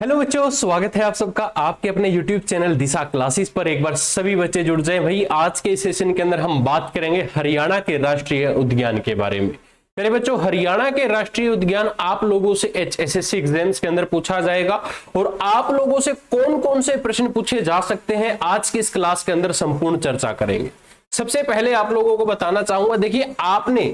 Hello बच्चों, स्वागत है आप सबका आपके अपने YouTube चैनल दिशा क्लासेस पर। एक बार सभी बच्चे जुड़ जाएं। भाई आज के सेशन के अंदर हम बात करेंगे हरियाणा के राष्ट्रीय उद्यान के बारे में। मेरे बच्चों, हरियाणा के राष्ट्रीय उद्यान आप लोगों से HSSC एग्जाम्स के अंदर पूछा जाएगा और आप लोगों से कौन कौन से प्रश्न पूछे जा सकते हैं आज की इस क्लास के अंदर संपूर्ण चर्चा करेंगे। सबसे पहले आप लोगों को बताना चाहूंगा, देखिए आपने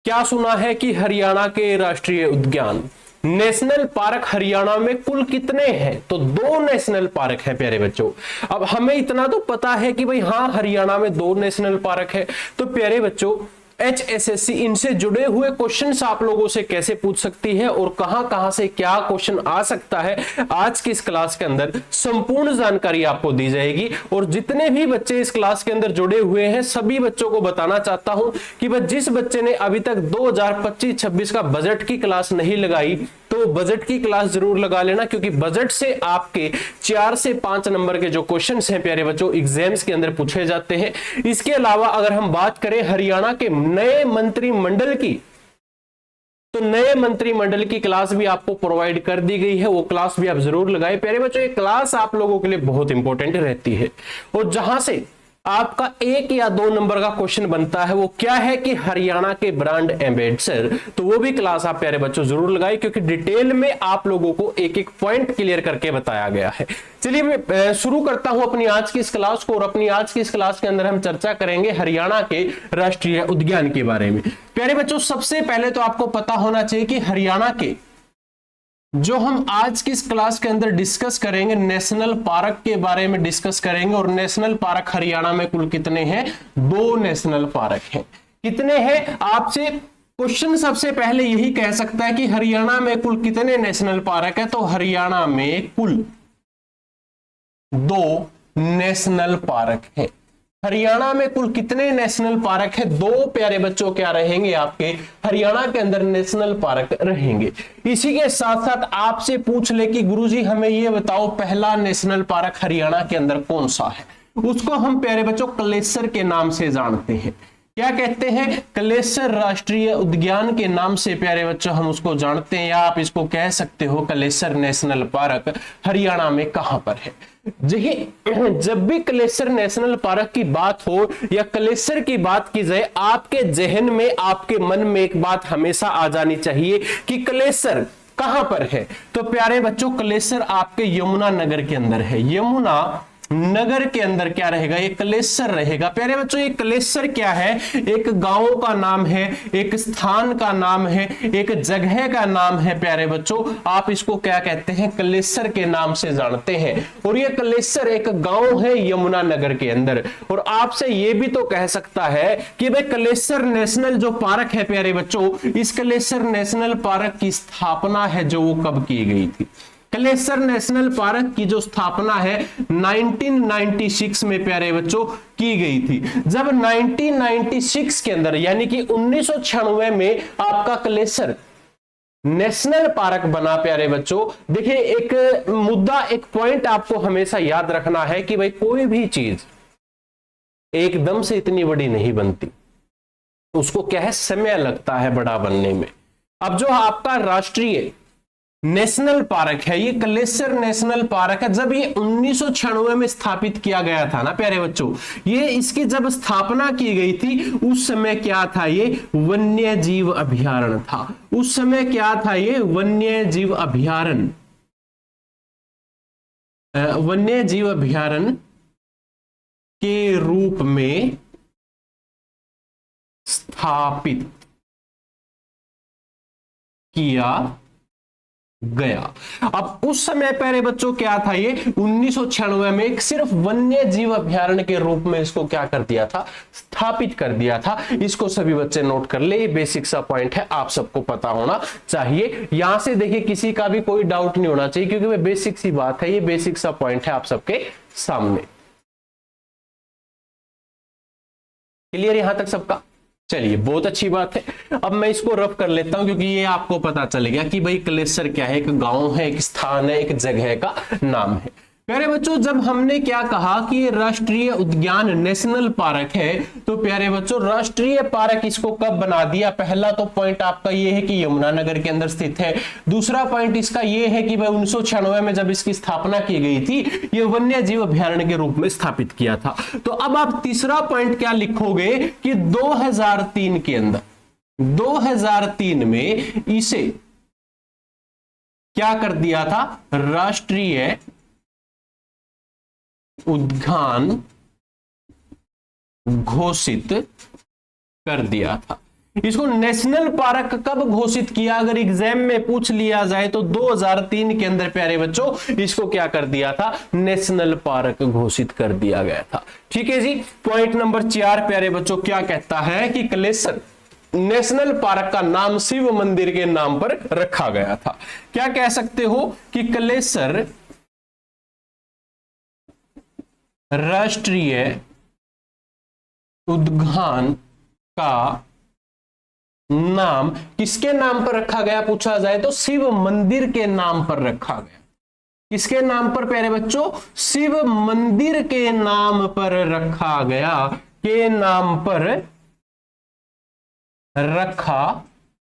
क्या सुना है कि हरियाणा के राष्ट्रीय उद्यान नेशनल पार्क हरियाणा में कुल कितने हैं? तो 2 नेशनल पार्क हैं प्यारे बच्चों। अब हमें इतना तो पता है कि भाई हाँ, हरियाणा में 2 नेशनल पार्क है। तो प्यारे बच्चों, HSSC इनसे जुड़े हुए क्वेश्चंस आप लोगों से कैसे पूछ सकती है और कहां कहां से क्या क्वेश्चन आ सकता है, आज की इस क्लास के अंदर संपूर्ण जानकारी आपको दी जाएगी। और जितने भी बच्चे इस क्लास के अंदर जुड़े हुए हैं सभी बच्चों को बताना चाहता हूं कि भाई जिस बच्चे ने अभी तक 2025-26 का बजट की क्लास नहीं लगाई तो बजट की क्लास जरूर लगा लेना, क्योंकि बजट से आपके 4 से 5 नंबर के जो क्वेश्चंस हैं प्यारे बच्चों एग्जाम्स के अंदर पूछे जाते हैं। इसके अलावा अगर हम बात करें हरियाणा के नए मंत्रिमंडल की, तो नए मंत्रिमंडल की क्लास भी आपको प्रोवाइड कर दी गई है, वो क्लास भी आप जरूर लगाएं प्यारे बच्चों। ये क्लास आप लोगों के लिए बहुत इंपॉर्टेंट रहती है और जहां से आपका 1 या 2 नंबर का क्वेश्चन बनता है वो क्या है कि हरियाणा के ब्रांड एम्बेसडर, तो वो भी क्लास आप प्यारे बच्चों जरूर लगाएं, क्योंकि डिटेल में आप लोगों को एक एक पॉइंट क्लियर करके बताया गया है। चलिए मैं शुरू करता हूं अपनी आज की इस क्लास को, और अपनी आज की इस क्लास के अंदर हम चर्चा करेंगे हरियाणा के राष्ट्रीय उद्यान के बारे में। प्यारे बच्चों, सबसे पहले तो आपको पता होना चाहिए कि हरियाणा के जो हम आज की इस क्लास के अंदर डिस्कस करेंगे नेशनल पार्क के बारे में डिस्कस करेंगे। और नेशनल पार्क हरियाणा में कुल कितने हैं? 2 नेशनल पार्क हैं। कितने हैं? आपसे क्वेश्चन सबसे पहले यही कह सकता है कि हरियाणा में कुल कितने नेशनल पार्क है। तो हरियाणा में कुल 2 नेशनल पार्क है। हरियाणा में कुल कितने नेशनल पार्क है? 2 प्यारे बच्चों क्या रहेंगे आपके हरियाणा के अंदर नेशनल पार्क रहेंगे। इसी के साथ साथ आपसे पूछ ले कि गुरुजी हमें ये बताओ पहला नेशनल पार्क हरियाणा के अंदर कौन सा है? उसको हम प्यारे बच्चों कलेसर के नाम से जानते हैं। क्या कहते हैं? कलेसर राष्ट्रीय उद्यान के नाम से प्यारे बच्चों हम उसको जानते हैं, या आप इसको कह सकते हो कलेसर नेशनल पार्क हरियाणा में कहां पर है। जब भी कलेसर नेशनल पार्क की बात हो या कलेसर की बात की जाए, आपके जहन में आपके मन में एक बात हमेशा आ जानी चाहिए कि कलेसर कहां पर है। तो प्यारे बच्चों, कलेसर आपके यमुना नगर के अंदर है। यमुना नगर के अंदर क्या रहेगा? ये कलेसर रहेगा। प्यारे बच्चों, ये कलेसर क्या है? एक गांव का नाम है, एक स्थान का नाम है, एक जगह का नाम है प्यारे बच्चों। आप इसको क्या कहते हैं? कलेसर के नाम से जानते हैं। और ये कलेसर एक गांव है यमुना नगर के अंदर। और आपसे ये भी तो कह सकता है कि भाई कलेसर नेशनल जो पार्क है प्यारे बच्चों, इस कलेसर नेशनल पार्क की स्थापना है जो वो कब की गई थी? कलेसर नेशनल पार्क की जो स्थापना है 1996 में प्यारे बच्चों की गई थी। जब 1996 के अंदर यानी कि 1996 में आपका कलेसर नेशनल पार्क बना प्यारे बच्चों, देखिए एक मुद्दा, एक पॉइंट आपको हमेशा याद रखना है कि भाई कोई भी चीज एकदम से इतनी बड़ी नहीं बनती, उसको क्या है, समय लगता है बड़ा बनने में। अब जो आपका राष्ट्रीय नेशनल पार्क है, ये कलेसर नेशनल पार्क है, जब ये 1996 में स्थापित किया गया था ना प्यारे बच्चों, ये इसकी जब स्थापना की गई थी उस समय क्या था? ये वन्य जीव अभयारण्य था। उस समय क्या था? ये वन्य जीव अभयारण्य, वन्य जीव अभयारण्य के रूप में स्थापित किया गया। अब उस समय प्यारे बच्चों क्या था? ये 1996 में एक सिर्फ वन्य जीव अभयारण्य के रूप में इसको क्या कर दिया था? स्थापित कर दिया था। इसको सभी बच्चे नोट कर ले, ये बेसिक सा पॉइंट है, आप सबको पता होना चाहिए। यहां से देखिए किसी का भी कोई डाउट नहीं होना चाहिए, क्योंकि वह बेसिक सी बात है, ये बेसिक सा पॉइंट है आप सबके सामने। क्लियर यहां तक सबका? चलिए, बहुत अच्छी बात है। अब मैं इसको रफ कर लेता हूं, क्योंकि ये आपको पता चल गया कि भाई कलेसर क्या है, एक गांव है, एक स्थान है, एक जगह का नाम है। प्यारे बच्चों जब हमने क्या कहा कि ये राष्ट्रीय उद्यान नेशनल पार्क है, तो प्यारे बच्चों राष्ट्रीय पार्क इसको कब बना दिया? पहला तो पॉइंट आपका ये है कि यमुनानगर के अंदर स्थित है। दूसरा पॉइंट इसका ये है कि भाई 1996 में जब इसकी स्थापना की गई थी, ये वन्य जीव अभ्यारण्य के रूप में स्थापित किया था। तो अब आप तीसरा पॉइंट क्या लिखोगे कि 2003 के अंदर, 2003 में इसे क्या कर दिया था? राष्ट्रीय उद्यान घोषित कर दिया था। इसको नेशनल पार्क कब घोषित किया? अगर एग्जाम में पूछ लिया जाए तो 2003 के अंदर प्यारे बच्चों इसको क्या कर दिया था? नेशनल पार्क घोषित कर दिया गया था। ठीक है जी। पॉइंट नंबर 4 प्यारे बच्चों क्या कहता है कि कलेसर नेशनल पार्क का नाम शिव मंदिर के नाम पर रखा गया था। क्या कह सकते हो कि कलेसर राष्ट्रीय उद्यान का नाम किसके नाम पर रखा गया? पूछा जाए तो शिव मंदिर के नाम पर रखा गया। किसके नाम पर प्यारे बच्चों? शिव मंदिर के नाम पर रखा गया, के नाम पर रखा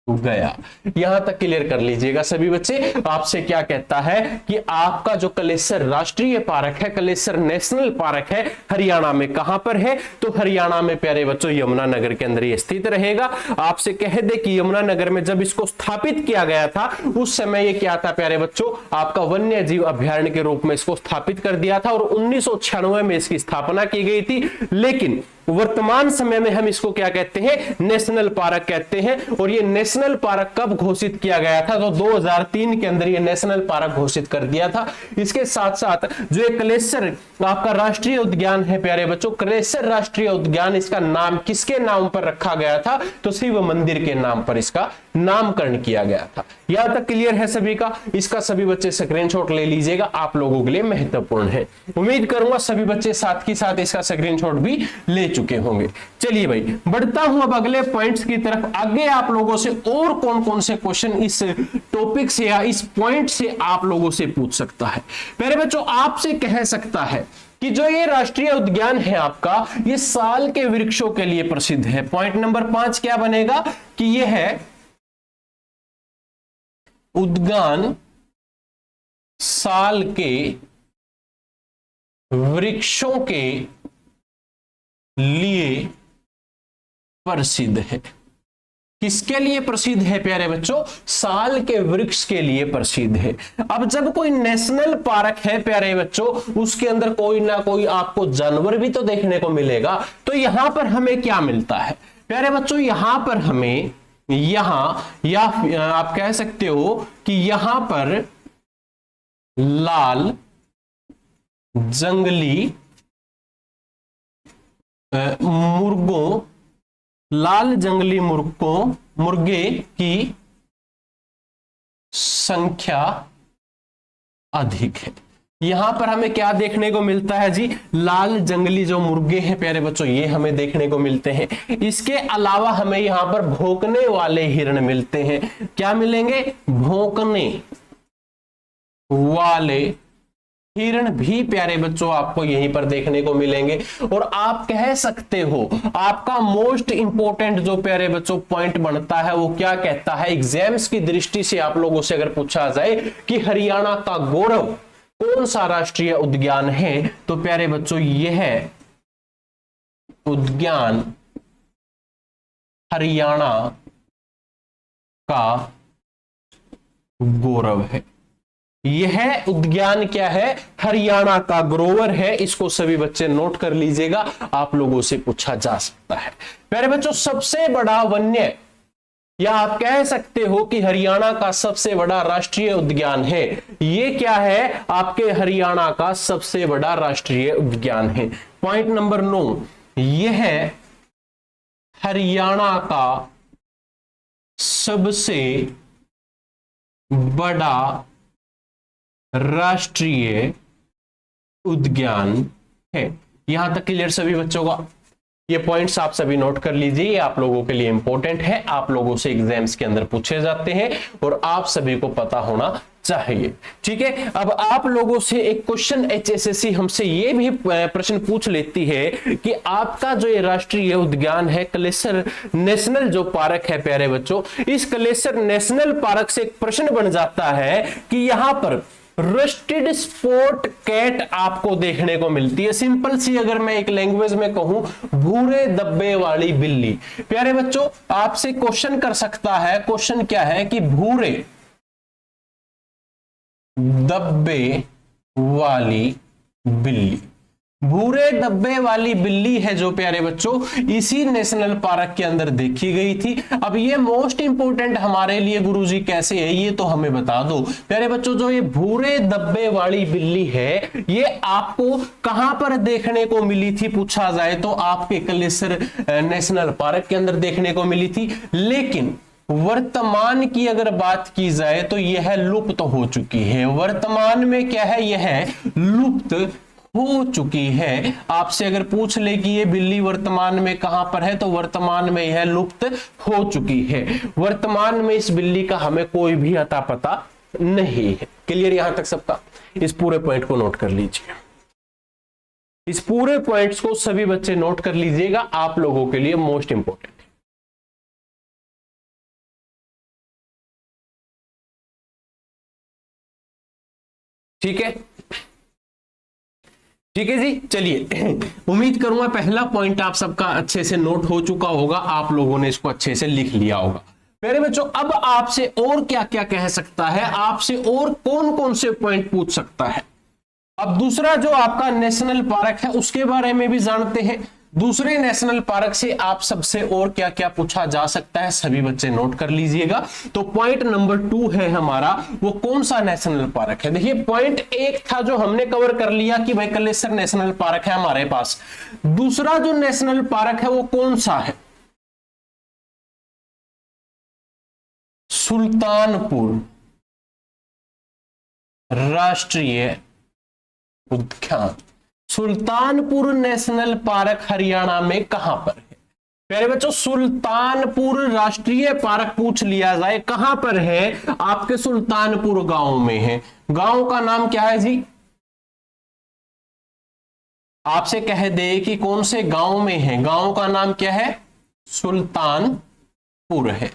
गया। यहां तक क्लियर कर लीजिएगा सभी बच्चे। आपसे क्या कहता है कि आपका जो कलेसर राष्ट्रीय पार्क है, कलेसर नेशनल पार्क है, हरियाणा में कहां पर है? तो हरियाणा में प्यारे बच्चों यमुनानगर के अंदर ये स्थित रहेगा। आपसे कह दे कि यमुनानगर में जब इसको स्थापित किया गया था उस समय ये क्या था प्यारे बच्चों? आपका वन्य जीव अभ्यारण्य के रूप में इसको स्थापित कर दिया था और 1996 में इसकी स्थापना की गई थी। लेकिन वर्तमान समय में हम इसको क्या कहते हैं? नेशनल पार्क कहते हैं। और ये नेशनल पार्क कब घोषित किया गया था? तो 2003 के अंदर ये नेशनल पार्क घोषित कर दिया था। इसके साथ साथ जो एक कलेसर आपका राष्ट्रीय उद्यान है प्यारे बच्चों, कलेसर राष्ट्रीय उद्यान, इसका नाम किसके नाम पर रखा गया था? तो शिव मंदिर के नाम पर इसका नामकरण किया गया था। यहां तक क्लियर है सभी का? इसका सभी बच्चे स्क्रीनशॉट ले लीजिएगा, आप लोगों के लिए महत्वपूर्ण है। उम्मीद करूंगा सभी बच्चे साथ ही साथ इसका स्क्रीनशॉट भी ले चुके होंगे। चलिए भाई बढ़ता हूं अब अगले पॉइंट्स की तरफ। आगे आप लोगों से और कौन कौन से क्वेश्चन इस टॉपिक से या इस पॉइंट से आप लोगों से पूछ सकता है? प्यारे बच्चों आपसे कह सकता है कि जो ये राष्ट्रीय उद्यान है आपका, ये साल के वृक्षों के लिए प्रसिद्ध है। पॉइंट नंबर 5 क्या बनेगा कि यह है उद्यान साल के वृक्षों के लिए प्रसिद्ध है। किसके लिए प्रसिद्ध है प्यारे बच्चों? साल के वृक्ष के लिए प्रसिद्ध है। अब जब कोई नेशनल पार्क है प्यारे बच्चों, उसके अंदर कोई ना कोई आपको जानवर भी तो देखने को मिलेगा। तो यहां पर हमें क्या मिलता है प्यारे बच्चों? यहां पर हमें या आप कह सकते हो कि यहां पर लाल जंगली मुर्गे की संख्या अधिक है। यहां पर हमें क्या देखने को मिलता है जी? लाल जंगली जो मुर्गे हैं प्यारे बच्चों, ये हमें देखने को मिलते हैं। इसके अलावा हमें यहां पर भौंकने वाले हिरण मिलते हैं। क्या मिलेंगे? भौंकने वाले हिरण भी प्यारे बच्चों आपको यहीं पर देखने को मिलेंगे। और आप कह सकते हो आपका मोस्ट इंपोर्टेंट जो प्यारे बच्चों पॉइंट बनता है वो क्या कहता है? एग्जाम्स की दृष्टि से आप लोगों से अगर पूछा जाए कि हरियाणा का गौरव कौन सा राष्ट्रीय उद्यान है, तो प्यारे बच्चों यह उद्यान हरियाणा का गौरव है। यह उद्यान क्या है? हरियाणा का गौरव है। इसको सभी बच्चे नोट कर लीजिएगा, आप लोगों से पूछा जा सकता है। प्यारे बच्चों सबसे बड़ा वन्य या आप कह सकते हो कि हरियाणा का सबसे बड़ा राष्ट्रीय उद्यान है, ये क्या है? आपके हरियाणा का सबसे बड़ा राष्ट्रीय उद्यान है। पॉइंट नंबर 9, यह हरियाणा का सबसे बड़ा राष्ट्रीय उद्यान है। यहां तक क्लियर सभी बच्चों का? ये पॉइंट्स आप सभी नोट कर लीजिए, ये आप लोगों के लिए इंपॉर्टेंट है, आप लोगों से एग्जाम्स के अंदर पूछे जाते हैं और आप सभी को पता होना चाहिए। ठीक है, अब आप लोगों से एक क्वेश्चन एचएसएससी हमसे ये भी प्रश्न पूछ लेती है कि आपका जो ये राष्ट्रीय उद्यान है कलेसर नेशनल जो पार्क है प्यारे बच्चों, इस कलेसर नेशनल पार्क से एक प्रश्न बन जाता है कि यहां पर रस्टेड स्पॉट कैट आपको देखने को मिलती है। सिंपल सी अगर मैं एक लैंग्वेज में कहूं, भूरे धब्बे वाली बिल्ली। प्यारे बच्चों आपसे क्वेश्चन कर सकता है, क्वेश्चन क्या है कि भूरे धब्बे वाली बिल्ली, भूरे धब्बे वाली बिल्ली है जो प्यारे बच्चों इसी नेशनल पार्क के अंदर देखी गई थी। अब ये मोस्ट इंपोर्टेंट हमारे लिए गुरुजी कैसे है ये तो हमें बता दो प्यारे बच्चों। जो ये भूरे धब्बे वाली बिल्ली है ये आपको कहां पर देखने को मिली थी पूछा जाए तो आपके कलेसर नेशनल पार्क के अंदर देखने को मिली थी, लेकिन वर्तमान की अगर बात की जाए तो यह लुप्त हो चुकी है। वर्तमान में क्या है, यह लुप्त हो चुकी है। आपसे अगर पूछ ले कि ये बिल्ली वर्तमान में कहां पर है तो वर्तमान में यह लुप्त हो चुकी है। वर्तमान में इस बिल्ली का हमें कोई भी अता पता नहीं है। क्लियर यहां तक सबका? इस पूरे पॉइंट को नोट कर लीजिए, इस पूरे पॉइंट्स को सभी बच्चे नोट कर लीजिएगा, आप लोगों के लिए मोस्ट इंपोर्टेंट। ठीक है, ठीक है जी, चलिए उम्मीद करूंगा पहला पॉइंट आप सबका अच्छे से नोट हो चुका होगा, आप लोगों ने इसको अच्छे से लिख लिया होगा। मेरे बच्चों अब आपसे और क्या क्या कह सकता है, आपसे और कौन कौन से पॉइंट पूछ सकता है। अब दूसरा जो आपका नेशनल पार्क है उसके बारे में भी जानते हैं। दूसरे नेशनल पार्क से आप सबसे और क्या क्या पूछा जा सकता है सभी बच्चे नोट कर लीजिएगा। तो पॉइंट नंबर 2 है हमारा, वो कौन सा नेशनल पार्क है। देखिए पॉइंट 1 था जो हमने कवर कर लिया कि भाई कलेसर नेशनल पार्क है हमारे पास। दूसरा जो नेशनल पार्क है वो कौन सा है, सुल्तानपुर राष्ट्रीय उद्यान। सुल्तानपुर नेशनल पार्क हरियाणा में कहां पर है प्यारे बच्चों? सुल्तानपुर राष्ट्रीय पार्क पूछ लिया जाए कहां पर है, आपके सुल्तानपुर गांव में है। गांव का नाम क्या है जी? आपसे कह दे कि कौन से गांव में है, गांव का नाम क्या है? सुल्तानपुर है।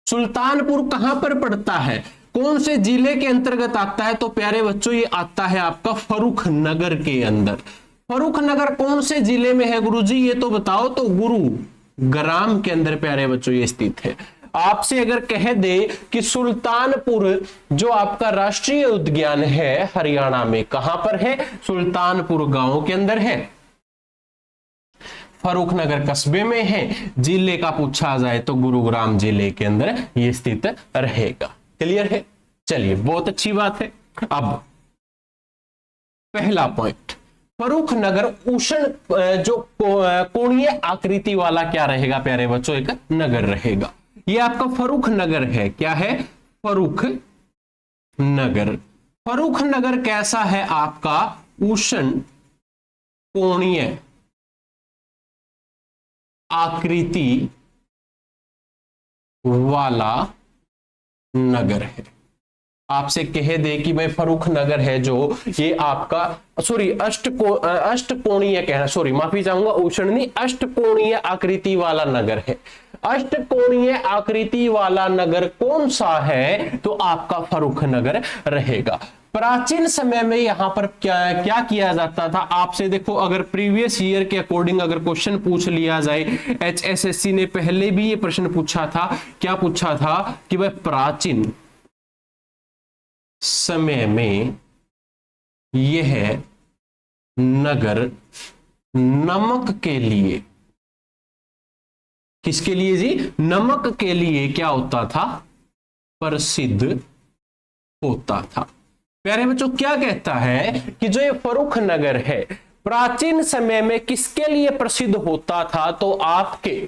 सुल्तानपुर कहां पर पड़ता है, कौन से जिले के अंतर्गत आता है? तो प्यारे बच्चों ये आता है आपका फर्रुख नगर के अंदर। फर्रुख नगर कौन से जिले में है गुरुजी ये तो बताओ? तो गुरुग्राम के अंदर प्यारे बच्चों ये स्थित है। आपसे अगर कह दे कि सुल्तानपुर जो आपका राष्ट्रीय उद्यान है हरियाणा में कहां पर है, सुल्तानपुर गांव के अंदर है, फर्रुख नगर कस्बे में है, जिले का पूछा जाए तो गुरुग्राम जिले के अंदर ये स्थित रहेगा। क्लियर है? चलिए बहुत अच्छी बात है। अब पहला पॉइंट, फर्रुख नगर उष्ण जो कोणीय आकृति वाला क्या रहेगा प्यारे बच्चों, एक नगर रहेगा। ये आपका फर्रुख नगर है, क्या है? फर्रुख नगर। फर्रुख नगर कैसा है आपका? उष्ण कोणीय आकृति वाला नगर है। आपसे कह दे कि भाई फर्रुख नगर है जो ये आपका अष्टकोणीय कहना, सॉरी माफी चाहूंगा, उष्ण नहीं, अष्टकोणीय आकृति वाला नगर है। अष्टकोणीय आकृति वाला नगर कौन सा है? तो आपका फर्रुख नगर रहेगा। प्राचीन समय में यहां पर क्या किया जाता था, आपसे देखो अगर प्रीवियस ईयर के अकॉर्डिंग अगर क्वेश्चन पूछ लिया जाए, एचएसएससी ने पहले भी ये प्रश्न पूछा था, क्या पूछा था कि भाई प्राचीन समय में यह नगर नमक के लिए, किसके लिए जी? नमक के लिए क्या होता था? प्रसिद्ध होता था। प्यारे बच्चों क्या कहता है कि जो ये फर्रुख नगर है प्राचीन समय में किसके लिए प्रसिद्ध होता था? तो आपके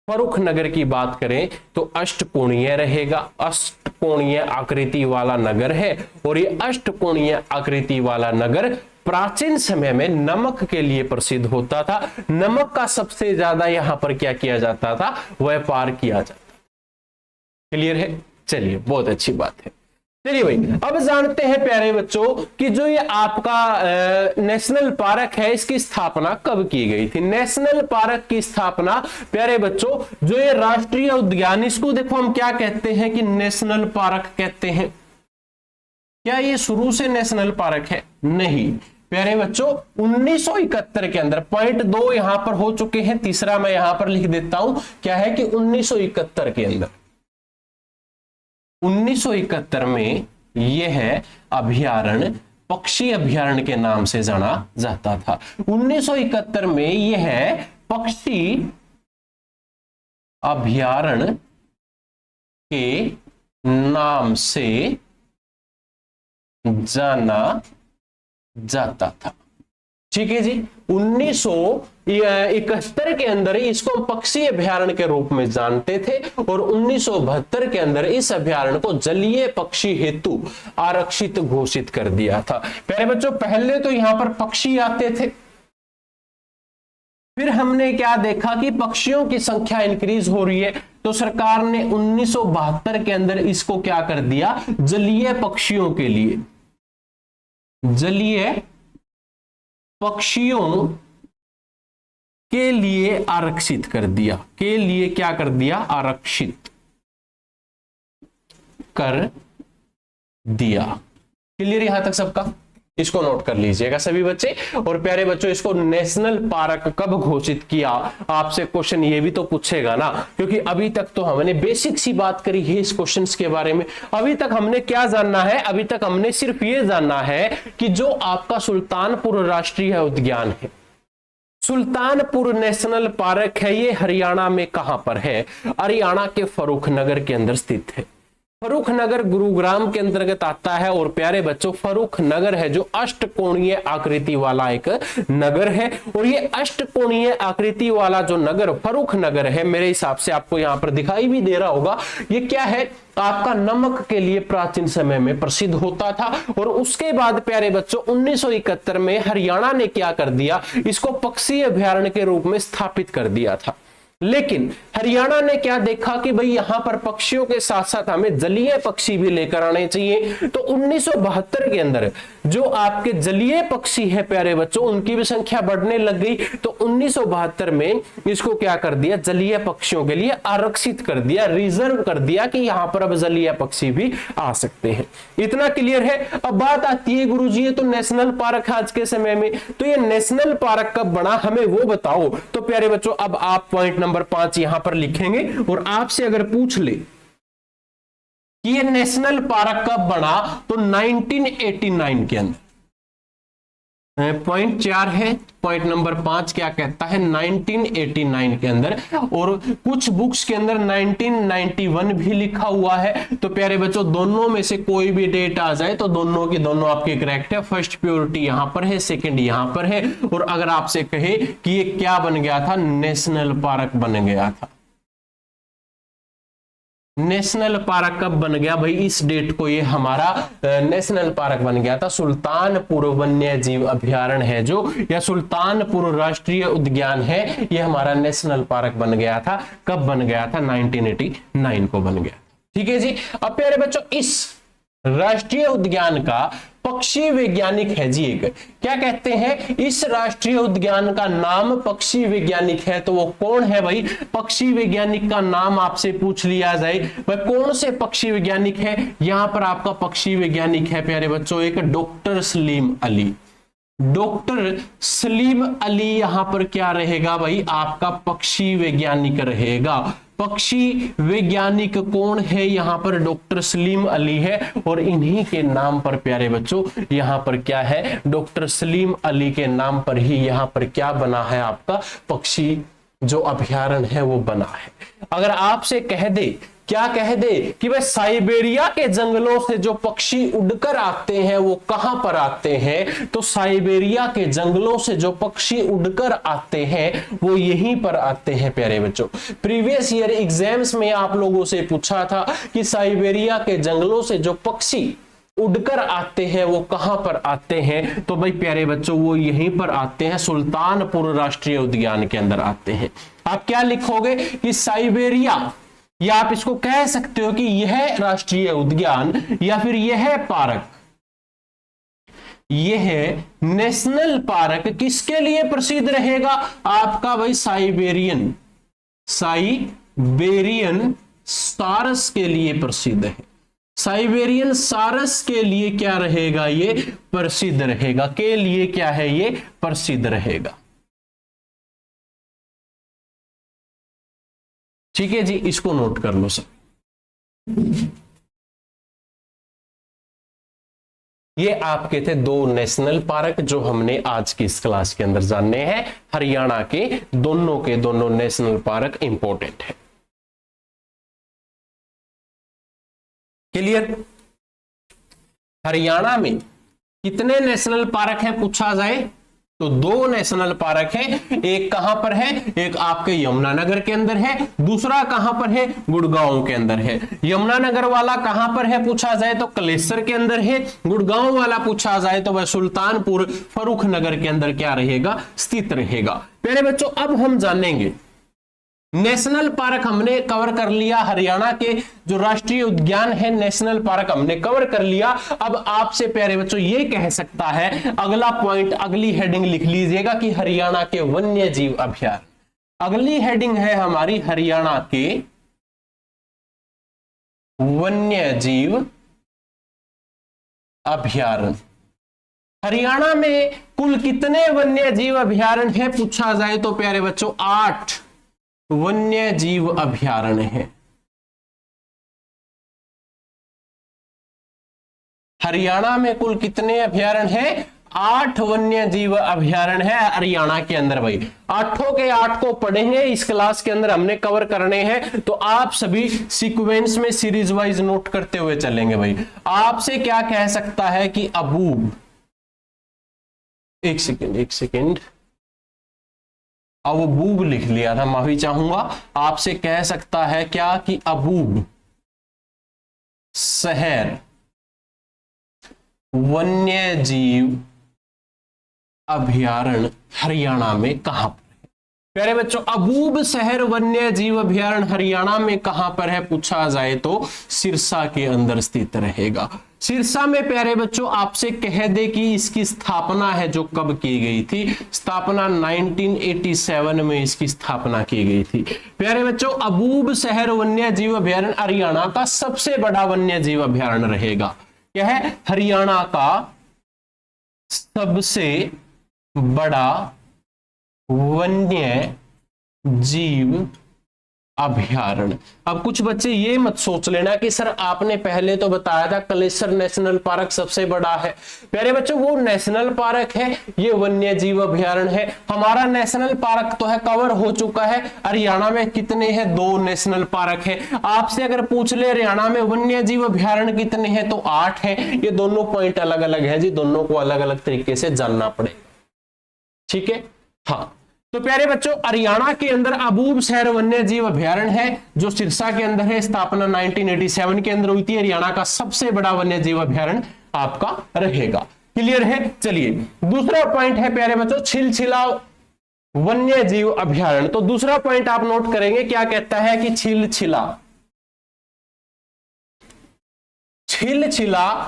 फर्रुख नगर की बात करें तो अष्टकोणीय रहेगा। अष्टकोणीय आकृति वाला नगर है और ये अष्टकोणीय आकृति वाला नगर प्राचीन समय में नमक के लिए प्रसिद्ध होता था। नमक का सबसे ज्यादा यहां पर क्या किया जाता था? व्यापार किया जाता। क्लियर है? चलिए बहुत अच्छी बात है। चलिए भाई, अब जानते हैं प्यारे बच्चों कि जो ये आपका नेशनल पार्क है, इसकी स्थापना कब की गई थी। नेशनल पार्क की स्थापना प्यारे बच्चों, जो ये राष्ट्रीय उद्यान, इसको देखो हम क्या कहते हैं कि नेशनल पार्क कहते हैं। क्या ये शुरू से नेशनल पार्क है? नहीं प्यारे बच्चों, 1971 के अंदर, पॉइंट 2 यहां पर हो चुके हैं, तीसरा मैं यहां पर लिख देता हूं, क्या है कि 1971 के अंदर, 1971 में यह है अभयारण्य पक्षी अभयारण्य के नाम से जाना जाता था। 1971 में यह है पक्षी अभयारण्य के नाम से जाना जाता था। ठीक है जी, 1971 के अंदर इसको हम पक्षी अभयारण्य के रूप में जानते थे और 1972 के अंदर इस अभयारण्य को जलीय पक्षी हेतु आरक्षित घोषित कर दिया था। प्यारे बच्चों, पहले तो यहां पर पक्षी आते थे, फिर हमने क्या देखा कि पक्षियों की संख्या इंक्रीज हो रही है, तो सरकार ने 1972 के अंदर इसको क्या कर दिया, जलीय पक्षियों के लिए, जलीय पक्षियों के लिए आरक्षित कर दिया, के लिए क्या कर दिया, आरक्षित कर दिया। क्लियर यहां तक सबका? इसको नोट कर लीजिएगा सभी बच्चे। और प्यारे बच्चों, इसको नेशनल पार्क कब घोषित किया, आपसे क्वेश्चन ये भी तो पूछेगा ना, क्योंकि अभी तक तो हमने बेसिक सी बात करी है इस क्वेश्चंस के बारे में। अभी तक हमने क्या जानना है, अभी तक हमने सिर्फ ये जानना है कि जो आपका सुल्तानपुर राष्ट्रीय उद्यान है, सुल्तानपुर नेशनल पार्क है, ये हरियाणा में कहां पर है? हरियाणा के फर्रुखनगर के अंदर स्थित है। फर्रुखनगर गुरुग्राम के अंतर्गत आता है। और प्यारे बच्चों, फर्रुखनगर है जो अष्टकोणीय आकृति वाला एक नगर है, और ये अष्टकोणीय आकृति वाला जो नगर फर्रुखनगर है, मेरे हिसाब से आपको यहां पर दिखाई भी दे रहा होगा, ये क्या है, आपका नमक के लिए प्राचीन समय में प्रसिद्ध होता था। और उसके बाद प्यारे बच्चों 1971 में हरियाणा ने क्या कर दिया, इसको पक्षी अभयारण्य के रूप में स्थापित कर दिया था। लेकिन हरियाणा ने क्या देखा कि भाई यहां पर पक्षियों के साथ साथ हमें जलीय पक्षी भी लेकर आने चाहिए। तो 1972 के अंदर जो आपके जलीय पक्षी है प्यारे बच्चों, उनकी भी संख्या बढ़ने लग गई। तो 1972 में इसको क्या कर दिया, जलीय पक्षियों के लिए आरक्षित कर दिया, रिजर्व कर दिया कि यहां पर अब जलीय पक्षी भी आ सकते हैं। इतना क्लियर है। अब बात आती है गुरुजी ये तो नेशनल पार्क आज के समय में, तो ये नेशनल पार्क कब बना, हमें वो बताओ। तो प्यारे बच्चों, अब आप पॉइंट नंबर 5 यहां पर लिखेंगे, और आपसे अगर पूछ ले कि ये नेशनल पार्क कब बना, तो 1989 के अंदर। पॉइंट 4 है, पॉइंट नंबर 5 क्या कहता है, 1989 के अंदर। और कुछ बुक्स के अंदर 1991 भी लिखा हुआ है। तो प्यारे बच्चों, दोनों में से कोई भी डेट आ जाए तो दोनों की दोनों आपकी करेक्ट है। फर्स्ट प्योरिटी यहां पर है, सेकंड यहां पर है। और अगर आपसे कहे कि ये क्या बन गया था, नेशनल पार्क बन गया था। नेशनल पार्क कब बन गया भाई, इस डेट को ये हमारा नेशनल पार्क बन गया था। सुल्तानपुर वन्य जीव अभयारण्य है जो, या सुल्तानपुर राष्ट्रीय उद्यान है, ये हमारा नेशनल पार्क बन गया था। कब बन गया था, 1989 को बन गया। ठीक है जी। अब प्यारे बच्चों, इस राष्ट्रीय उद्यान का पक्षी वैज्ञानिक है जी एक, क्या कहते हैं, इस राष्ट्रीय उद्यान का नाम पक्षी वैज्ञानिक है। तो वो कौन है भाई, पक्षी वैज्ञानिक का नाम आपसे पूछ लिया जाए, भाई कौन से पक्षी वैज्ञानिक है। यहां पर आपका पक्षी वैज्ञानिक है प्यारे बच्चों एक डॉक्टर सलीम अली। डॉक्टर सलीम अली यहां पर क्या रहेगा भाई, आपका पक्षी वैज्ञानिक रहेगा। पक्षी वैज्ञानिक कौन है, यहां पर डॉक्टर सलीम अली है। और इन्हीं के नाम पर प्यारे बच्चों यहां पर क्या है, डॉक्टर सलीम अली के नाम पर ही यहां पर क्या बना है, आपका पक्षी जो अभयारण्य है वो बना है। अगर आपसे कह दे, क्या कह दे कि भाई साइबेरिया के जंगलों से जो पक्षी उड़कर आते हैं वो कहां पर आते हैं, तो साइबेरिया के जंगलों से जो पक्षी उड़कर आते हैं वो यहीं पर आते हैं प्यारे बच्चों। प्रीवियस ईयर एग्जाम्स में आप लोगों से पूछा था कि साइबेरिया के जंगलों से जो पक्षी उड़कर आते हैं वो कहां पर आते हैं, तो भाई प्यारे बच्चों वो यहीं पर आते हैं, सुल्तानपुर राष्ट्रीय उद्यान के अंदर आते हैं। आप क्या लिखोगे कि साइबेरिया या आप इसको कह सकते हो कि यह राष्ट्रीय उद्यान या फिर यह पार्क, यह नेशनल पार्क किसके लिए प्रसिद्ध रहेगा? आपका भाई साइबेरियन सारस के लिए प्रसिद्ध है। साइबेरियन सारस के लिए क्या रहेगा? ये प्रसिद्ध रहेगा। के लिए क्या है? ये प्रसिद्ध रहेगा। ठीक है जी, इसको नोट कर लो सब। ये आपके थे दो नेशनल पार्क जो हमने आज की इस क्लास के अंदर जानने हैं। हरियाणा के दोनों नेशनल पार्क इंपॉर्टेंट है। क्लियर? हरियाणा में कितने नेशनल पार्क है पूछा जाए तो दो नेशनल पार्क है। एक कहां पर है? एक आपके यमुनानगर के अंदर है, दूसरा कहां पर है? गुड़गांव के अंदर है। यमुनानगर वाला कहां पर है पूछा जाए तो कलेसर के अंदर है। गुड़गांव वाला पूछा जाए तो वह सुल्तानपुर फर्रुख नगर के अंदर क्या रहेगा? स्थित रहेगा। प्यारे बच्चों, अब हम जानेंगे नेशनल पार्क हमने कवर कर लिया। हरियाणा के जो राष्ट्रीय उद्यान है नेशनल पार्क हमने कवर कर लिया। अब आपसे प्यारे बच्चों ये कह सकता है, अगला पॉइंट, अगली हेडिंग लिख लीजिएगा कि हरियाणा के वन्य जीव अभयारण्य। अगली हेडिंग है हमारी हरियाणा के वन्य जीव अभयारण्य। हरियाणा में कुल कितने वन्य जीव अभयारण्य है पूछा जाए तो प्यारे बच्चों 8 वन्य जीव अभयारण्य है। हरियाणा में कुल कितने अभयारण्य हैं? 8 वन्य जीव अभयारण्य है हरियाणा के अंदर। भाई 8 के 8 को पढ़ेंगे इस क्लास के अंदर, हमने कवर करने हैं। तो आप सभी सीक्वेंस में सीरीज वाइज नोट करते हुए चलेंगे। भाई आपसे क्या कह सकता है कि अबूब, एक सेकेंड, अबूब लिख लिया था, माफी चाहूंगा। आपसे कह सकता है क्या कि अबूब शहर वन्य जीव अभयारण्य हरियाणा में कहां पर है? प्यारे बच्चों, अबूब शहर वन्य जीव अभयारण्य हरियाणा में कहां पर है पूछा जाए तो सिरसा के अंदर स्थित रहेगा। सिरसा में प्यारे बच्चों आपसे कह दे कि इसकी स्थापना है जो कब की गई थी? स्थापना 1987 में इसकी स्थापना की गई थी। प्यारे बच्चों, अबूब शहर वन्य जीव अभयारण्य हरियाणा का सबसे बड़ा वन्य जीव अभयारण्य रहेगा। क्या है? हरियाणा का सबसे बड़ा वन्य जीव अभयारण्य। अब कुछ बच्चे ये मत सोच लेना कि सर आपने पहले तो बताया था कलेसर नेशनल पार्क सबसे बड़ा है। प्यारे बच्चों, वो नेशनल पार्क है, ये वन्य जीव अभयारण्य है। हमारा नेशनल पार्क तो है, कवर हो चुका है। हरियाणा में कितने हैं? 2 नेशनल पार्क है। आपसे अगर पूछ ले हरियाणा में वन्य जीव अभयारण्य कितने हैं तो 8 है। ये दोनों पॉइंट अलग अलग है जी, दोनों को अलग अलग तरीके से जानना पड़ेगा। ठीक है, हाँ। तो प्यारे बच्चों, हरियाणा के अंदर अबूब शहर वन्य जीव अभयारण्य है जो सिरसा के अंदर है। स्थापना 1987 के अंदर हुई थी। हरियाणा का सबसे बड़ा वन्य जीव अभयारण्य आपका रहेगा। क्लियर है? चलिए, दूसरा पॉइंट है प्यारे बच्चों छिलछिला वन्य जीव अभयारण्य। तो दूसरा पॉइंट आप नोट करेंगे, क्या कहता है कि छिलछिला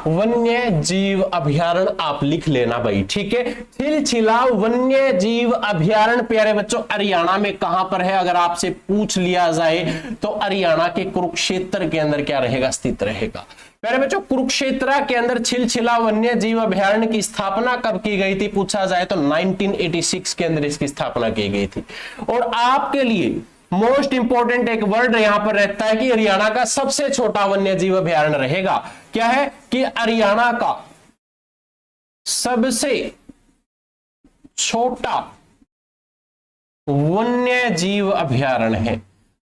वन्य जीव अभयारण्य आप लिख लेना भाई। ठीक है, छिलछिला वन्य जीव अभयारण्य प्यारे बच्चों हरियाणा में कहां पर है? अगर आपसे पूछ लिया जाए तो हरियाणा के कुरुक्षेत्र के अंदर क्या रहेगा? स्थित रहेगा। प्यारे बच्चों, कुरुक्षेत्र के अंदर छिलछिला वन्य जीव अभयारण्य की स्थापना कब की गई थी पूछा जाए तो 1986 के अंदर इसकी स्थापना की गई थी। और आपके लिए मोस्ट इंपोर्टेंट एक वर्ड यहां पर रहता है कि हरियाणा का सबसे छोटा वन्य जीव अभयारण्य रहेगा। क्या है कि हरियाणा का सबसे छोटा वन्य जीव अभयारण्य है।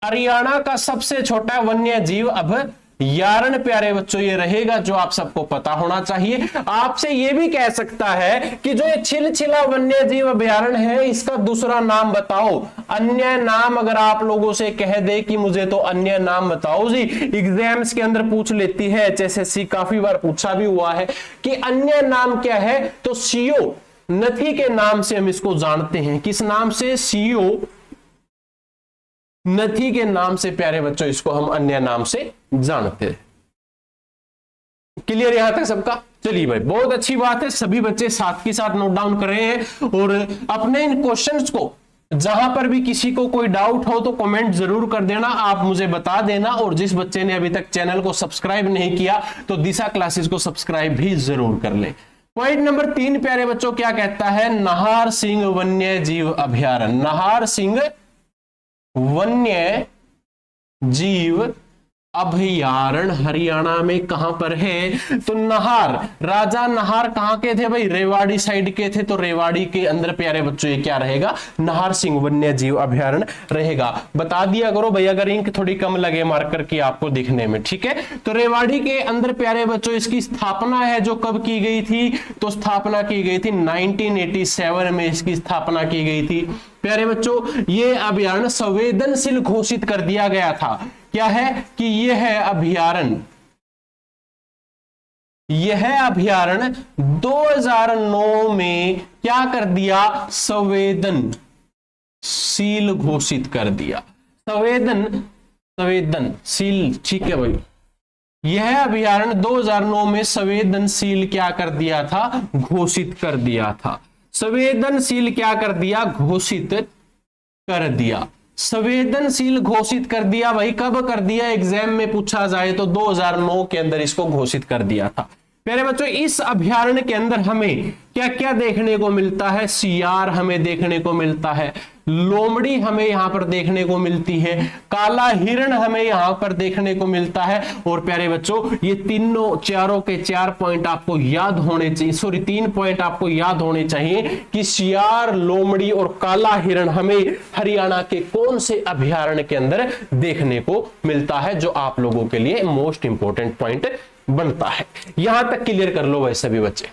हरियाणा का सबसे छोटा वन्य जीव अभयारण्य प्यारे बच्चों ये रहेगा, जो आप सबको पता होना चाहिए। आपसे ये भी कह सकता है कि जो ये छिलछिला वन्य जीव अभयारण्य है इसका दूसरा नाम बताओ। अन्य नाम अगर आप लोगों से कह दे कि मुझे तो अन्य नाम बताओ जी, एग्जाम्स के अंदर पूछ लेती है, HSSC काफी बार पूछा भी हुआ है कि अन्य नाम क्या है, तो सीओ नथी के नाम से हम इसको जानते हैं। किस नाम से? सीओ नथी के नाम से प्यारे बच्चों इसको हम अन्य नाम से जानते हैं। क्लियर यहां तक सबका? चलिए भाई, बहुत अच्छी बात है, सभी बच्चे साथ के साथ नोट डाउन कर रहे हैं और अपने इन क्वेश्चंस को जहां पर भी किसी को कोई डाउट हो तो कमेंट जरूर कर देना, आप मुझे बता देना। और जिस बच्चे ने अभी तक चैनल को सब्सक्राइब नहीं किया तो दिशा क्लासेस को सब्सक्राइब भी जरूर कर ले। पॉइंट नंबर 3 प्यारे बच्चों क्या कहता है? नाहर सिंह वन्य जीव अभयारण्य। नाहर सिंह वन्य जीव अभयारण्य हरियाणा में कहां पर है? तो नाहर, राजा नाहर कहां के थे भाई? रेवाड़ी साइड के थे, तो रेवाड़ी के अंदर प्यारे बच्चों ये क्या रहेगा? नाहर सिंह वन्य जीव अभयारण्य रहेगा। बता दिया करो भाई अगर इंक थोड़ी कम लगे मार्कर की आपको दिखने में, ठीक है। तो रेवाड़ी के अंदर प्यारे बच्चों इसकी स्थापना है जो कब की गई थी? तो स्थापना की गई थी 1987 में इसकी स्थापना की गई थी। प्यारे बच्चों ये अभयारण्य संवेदनशील घोषित कर दिया गया था। क्या है कि यह अभयारण्य 2009 में क्या कर दिया? संवेदनशील घोषित कर दिया। संवेदनशील, ठीक है भाई। यह अभयारण्य 2009 में संवेदनशील क्या कर दिया था? घोषित कर दिया था। संवेदनशील क्या कर दिया? घोषित कर दिया। संवेदनशील घोषित कर दिया भाई, कब कर दिया? एग्जाम में पूछा जाए तो 2009 के अंदर इसको घोषित कर दिया था। प्यारे बच्चों इस अभयारण्य के अंदर हमें क्या क्या देखने को मिलता है? सियार हमें देखने को मिलता है, लोमड़ी हमें यहां पर देखने को मिलती है, काला हिरण हमें यहां पर देखने को मिलता है। और प्यारे बच्चों ये चारों के 4 पॉइंट आपको याद होने चाहिए, सॉरी 3 पॉइंट आपको याद होने चाहिए कि सियार, लोमड़ी और काला हिरण हमें हरियाणा के कौन से अभयारण्य के अंदर देखने को मिलता है, जो आप लोगों के लिए मोस्ट इंपॉर्टेंट पॉइंट बनता है। यहां तक क्लियर कर लो भाई सभी बच्चे।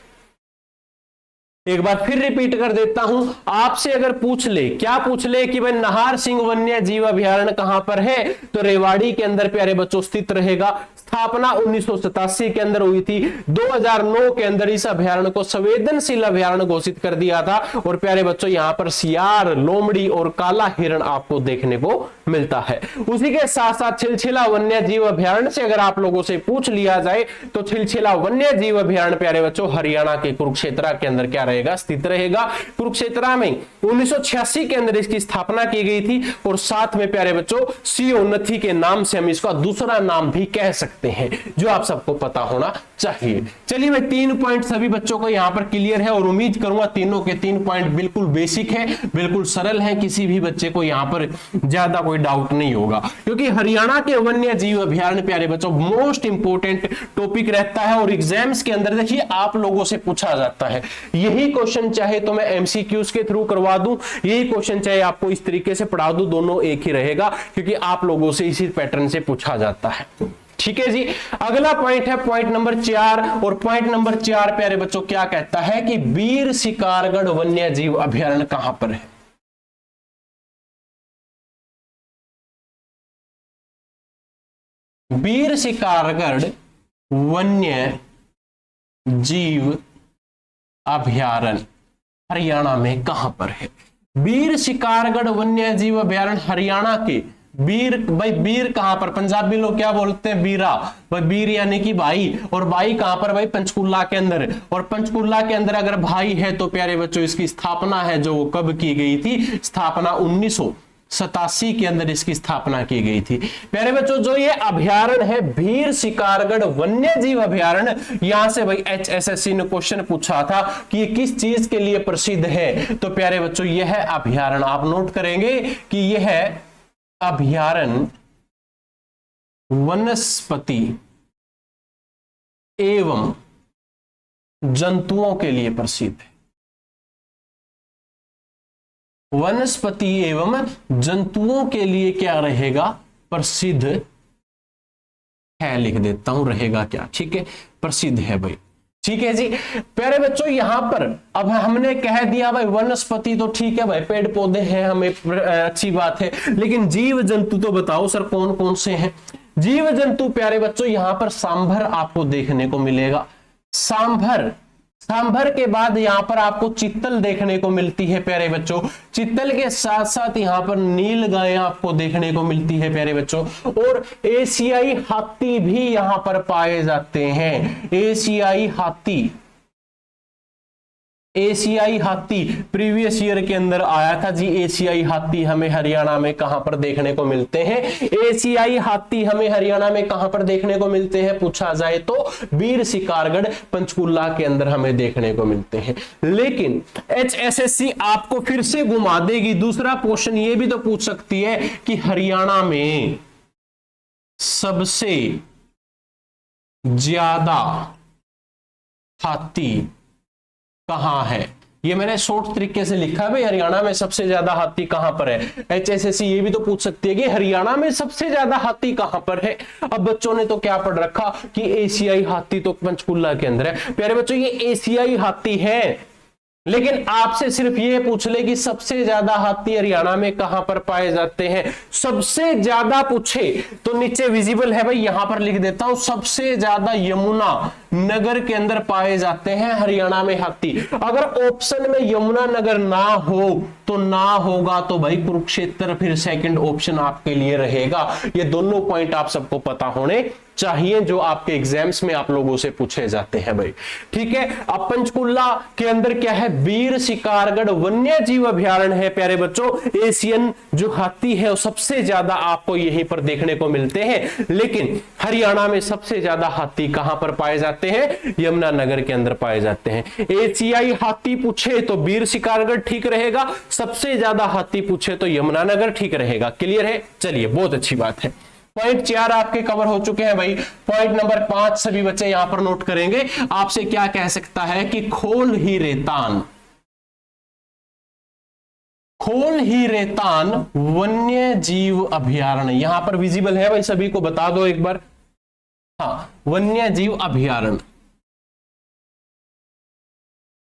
एक बार फिर रिपीट कर देता हूं, आपसे अगर पूछ ले, क्या पूछ ले कि भाई नाहर सिंह वन्य जीव अभयारण्य कहां पर है? तो रेवाड़ी के अंदर प्यारे बच्चों स्थित रहेगा। स्थापना 1987 के अंदर हुई थी। 2009 के अंदर इस अभयारण्य को संवेदनशील अभयारण्य घोषित कर दिया था। और प्यारे बच्चों यहां पर सियार, लोमड़ी और काला हिरण आपको देखने को मिलता है। उसी के साथ साथ छिलछिला वन्य जीव अभयारण्य से अगर आप लोगों से पूछ लिया जाए तो छिलछिला वन्य जीव अभयारण्य प्यारे बच्चों हरियाणा के कुरुक्षेत्र के अंदर क्या रहेगा? स्थित रहेगा। कुरुक्षेत्र में 1986 के अंदर इसकी स्थापना की गई थी। और साथ में प्यारे बच्चों सीओ नथी के नाम से हम इसका दूसरा नाम भी कह सकते हैं, जो आप सबको पता होना चाहिए। चलिए भाई 3 पॉइंट सभी बच्चों को यहां पर क्लियर है और उम्मीद करूंगा तीनों के 3 पॉइंट बिल्कुल बेसिक है, बिल्कुल सरल है, किसी भी बच्चे को यहां पर ज्यादा कोई डाउट नहीं होगा। क्योंकि हरियाणा के वन्य जीव अभयारण्य प्यारे बच्चों मोस्ट इंपोर्टेंट टॉपिक रहता है और एग्जाम्स के अंदर देखिए आप लोगों से पूछा जाता है। यही क्वेश्चन चाहे तो मैं एमसीक्यूज के थ्रू करवा दूं, यही क्वेश्चन चाहे आपको इस तरीके से पढ़ा दूं, दोनों एक ही रहेगा क्योंकि आप लोगों से इसी पैटर्न से पूछा जाता है। ठीक है जी। अगला पॉइंट है पॉइंट नंबर 4 और पॉइंट नंबर 4 प्यारे बच्चों क्या कहता है कि बीर शिकारगढ़ वन्य जीव अभयारण्य कहां पर है? बीर शिकारगढ़ वन्य जीव अभयारण्य हरियाणा में कहां पर है? बीर शिकारगढ़ वन्य जीव अभयारण्य हरियाणा के बीर, भाई बीर कहां पर? पंजाबी लोग क्या बोलते हैं? बीरा। भाई बीर यानी कि भाई, और भाई कहां पर? भाई पंचकुला के अंदर। और पंचकुला के अंदर अगर भाई है तो प्यारे बच्चों इसकी स्थापना है जो कब की गई थी? स्थापना 1987 के अंदर इसकी स्थापना की गई थी। प्यारे बच्चों जो ये अभयारण्य है बीर शिकारगढ़ वन्य जीव अभयारण्य, यहां से भाई HSSC ने क्वेश्चन पूछा था कि ये किस चीज के लिए प्रसिद्ध है? तो प्यारे बच्चों यह अभयारण्य आप नोट करेंगे कि यह अभयारण्य वनस्पति एवं जंतुओं के लिए प्रसिद्ध है। वनस्पति एवं जंतुओं के लिए क्या रहेगा? प्रसिद्ध है, लिख देता हूं, रहेगा क्या? ठीक है, प्रसिद्ध है भाई। ठीक है जी। प्यारे बच्चों यहां पर अब हमने कह दिया भाई वनस्पति तो ठीक है भाई, पेड़ पौधे हैं, हमें अच्छी बात है, लेकिन जीव जंतु तो बताओ सर कौन कौन से हैं? जीव जंतु प्यारे बच्चों यहां पर सांभर आपको देखने को मिलेगा। सांभर सांभर के बाद यहां पर आपको चित्तल देखने को मिलती है प्यारे बच्चों। चित्तल के साथ साथ यहां पर नील गाय आपको देखने को मिलती है प्यारे बच्चों। और एशियाई हाथी भी यहां पर पाए जाते हैं। एशियाई हाथी, एशियाई हाथी प्रीवियस ईयर के अंदर आया था जी। एशियाई हाथी हमें हरियाणा में कहां पर देखने को मिलते हैं? एशियाई हाथी हमें हरियाणा में कहां पर देखने को मिलते हैं पूछा जाए तो वीर शिकारगढ़ पंचकुला के अंदर हमें देखने को मिलते हैं। लेकिन HSSC आपको फिर से घुमा देगी। दूसरा क्वेश्चन ये भी तो पूछ सकती है कि हरियाणा में सबसे ज्यादा हाथी कहां है? ये मैंने शॉर्ट तरीके से लिखा है भाई, हरियाणा में सबसे ज्यादा हाथी कहां पर है। HSSC ये भी तो पूछ सकती है कि हरियाणा में सबसे ज्यादा हाथी कहां पर है। अब बच्चों ने तो क्या पढ़ रखा कि एशियाई हाथी तो पंचकुला के अंदर है। प्यारे बच्चों ये एशियाई हाथी है, लेकिन आपसे सिर्फ ये पूछ ले कि सबसे ज्यादा हाथी हरियाणा में कहां पर पाए जाते हैं। सबसे ज्यादा पूछे तो नीचे विजिबल है भाई, यहां पर लिख देता हूं, सबसे ज्यादा यमुना नगर के अंदर पाए जाते हैं हरियाणा में हाथी। अगर ऑप्शन में यमुना नगर ना हो तो ना होगा तो भाई कुरुक्षेत्र फिर सेकंड ऑप्शन आपके लिए रहेगा। ये दोनों पॉइंट आप सबको पता होने चाहिए जो आपके एग्जाम्स में आप लोगों से पूछे जाते हैं भाई। ठीक है, अब पंचकुला के अंदर क्या है? वीर शिकारगढ़ वन्य जीव अभयारण्य है प्यारे बच्चों। एशियन जो हाथी है वो सबसे ज्यादा आपको यहीं पर देखने को मिलते हैं। लेकिन हरियाणा में सबसे ज्यादा हाथी कहां पर पाए जाते हैं? यमुनानगर के अंदर पाए जाते हैं। एशियाई हाथी पूछे तो वीर शिकारगढ़ ठीक रहेगा, सबसे ज्यादा हाथी पूछे तो यमुनानगर ठीक रहेगा। क्लियर है? चलिए बहुत अच्छी बात है। पॉइंट 4 आपके कवर हो चुके हैं भाई। पॉइंट नंबर 5 सभी बच्चे यहां पर नोट करेंगे। आपसे क्या कह सकता है कि खोल ही रेतान, खोल ही रेतान वन्य जीव अभयारण्य यहां पर विजिबल है भाई, सभी को बता दो एक बार। हाँ, वन्य जीव अभयारण्य,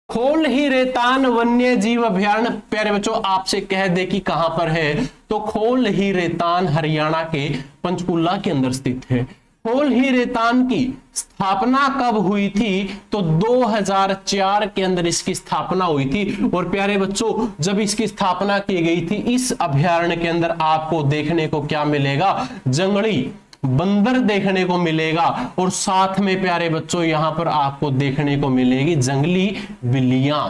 खोल ही रेतान वन्य जीव अभयारण्य प्यारे बच्चों आपसे कह दे कि कहां पर है, तो खोल ही रेतान हरियाणा के पंचकुला के अंदर स्थित है। खोल ही रेतान की स्थापना कब हुई थी? तो 2004 के अंदर इसकी स्थापना हुई थी। और प्यारे बच्चों जब इसकी स्थापना की गई थी, इस अभयारण्य के अंदर आपको देखने को क्या मिलेगा? जंगली बंदर देखने को मिलेगा। और साथ में प्यारे बच्चों यहां पर आपको देखने को मिलेगी जंगली बिल्लियां।